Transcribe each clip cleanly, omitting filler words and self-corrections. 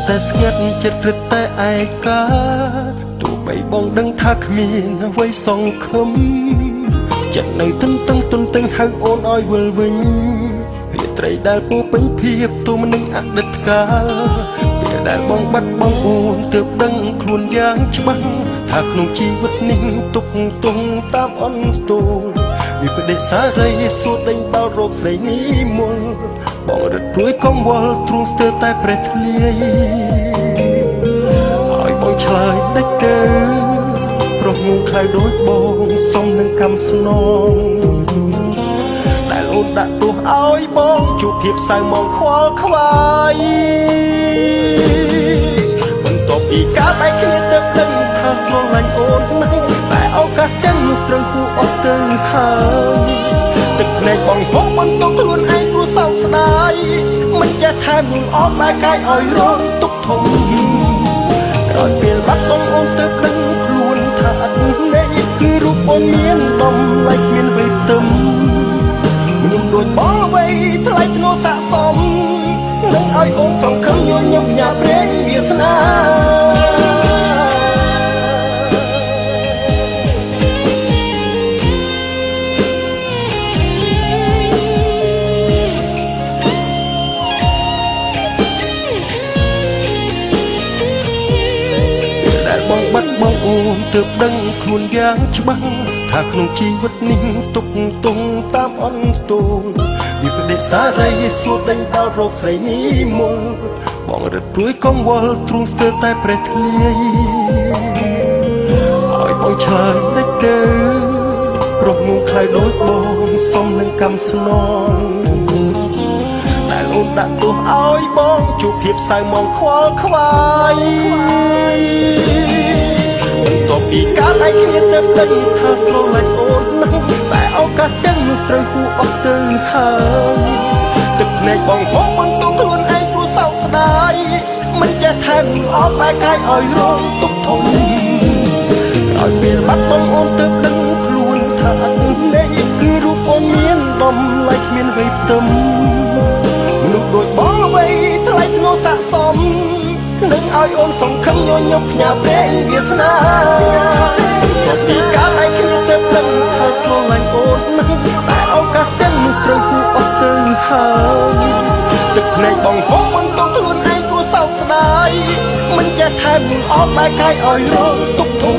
តែស្ងាត់ចិត្តរឹតតែឯកាទោះបីបងដឹងថាគ្មានអ្វីសង្ឃឹមចិត្តនៅទន្ទឹងទន្ទឹងហៅអូនឲ្យវិលវិញរាត្រីដែលពោពេញភាពទូមនឹងអតីតកាលពេលដែលបងបាត់បង់អូនទើបដឹងខ្លួនយ៉ាងច្បាស់ថាក្នុងជីវិតនេះទុកទងតាមអន់ទោលវិបដិសារីសួរដេញដល់រោគស្រីនេះមុលបងរត់ព្រួយកង្វល់ទ្រូងស្ទើរតែប្រេះធ្លាយឲ្យបងឆ្លើយដាច់ទៅព្រោះងូខ្លៅដូចបងសុំនឹងកម្មស្នងដែលអូនដាក់ទោសឲ្យបងជួបភាពសៅមងខ្វល់ខ្វាយបន្ទាប់ពីការបែកគ្នាទៅដឹងថាស្លលាញ់អូនណាស់តែឱកាសទាំងនោះត្រូវគួរអត់ទៅហើយទឹកភ្នែកបងហូរបន្ទោសខ្លួនឯងព្រោះសោកស្ដាយមិនចេះថែមអត់បែកកាយឲ្យរងទុកធំក្រោយពេលបាត់បង់អូនទៅដឹងខ្លួនថាអត់នេះគឺរូបអូនមានដំឡៃគ្មានវេទិមខ្ញុំដូចបងអ្វីថ្លៃធ្នូស័ក្តិសមនឹងឲ្យអូនសង្ឃឹមញញឹមផ្ញើព្រេងវាសនាបងបាត់បង់អូនទើបដឹងខ្លួនយ៉ាងច្បាស់ថាក្នុងជីវិតនេះទុកទងតាមអន់ទោលវិបដិសារីសួរដេញដល់រោគស្រីនេះមុលបងរត់ព្រួយកង្វល់ទ្រូងស្ទើរតែប្រេះធ្លាយឲ្យបងឆ្លើយដាច់ទៅព្រោះងូខ្លៅដូចបងសុំនឹងកម្មស្នងដែលអូនដាក់ទោសឲ្យបងជួបភាពសៅមងខ្វល់ខ្វាយបន្ទាប់ពីការបែកគ្នាទៅដឹងថាស្លលាញ់អូនណាស់តែឱកាសទាំងនោះត្រូវគួរអត់ទៅហើយទឹកភ្នែកបងហូរបន្ទោសខ្លួនឯងព្រោះសោកស្ដាយមិនចេះថែមអត់បែកកាយឲ្យរងទុកធំក្រោយពេលបាត់បង់អូនទើបដឹងខ្លួនថាអត់នេះគឺរូបអូនមានដំឡៃគ្មានវេទិមមនុស្សដូចបងអ្វីថ្លៃធ្នូស័ក្តិសមនឹងឲ្យអូនសង្ឃឹមញញឹមផ្ញើព្រេងវាសនាព្រោះពីការឲ្យគ្នាទៅដឹងថាស្លលាញ់អូនណាស់តែឱកាសទាំងនោះត្រូវគួរអត់ទៅហើយទឹកភ្នែកបងហូរបន្ទោសខ្លួនឯងព្រោះសោកស្ដាយមិនចេះថែមអត់បែកកាយឲ្យរងទុកធំ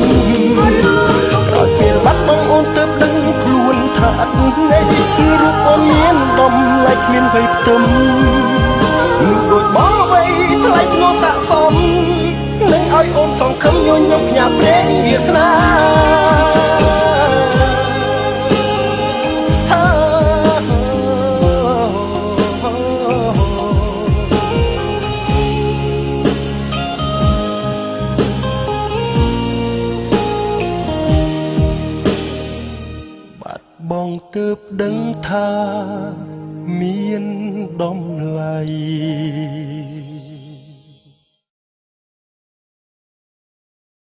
ក្រោយពេលបាត់បង់អូនទើបដឹងខ្លួនថាអត់នេះគឺរូបអូនមានដំឡៃគ្មានវេទិមនោះដូចបងអ្វីថ្លៃធ្នូស័ក្តិសមនឹងឲ្យអូនសង្ឃឹមញញឹមផ្ញើព្រេងវាសនាបាត់បង់ទើបដឹងថាមានដំឡៃ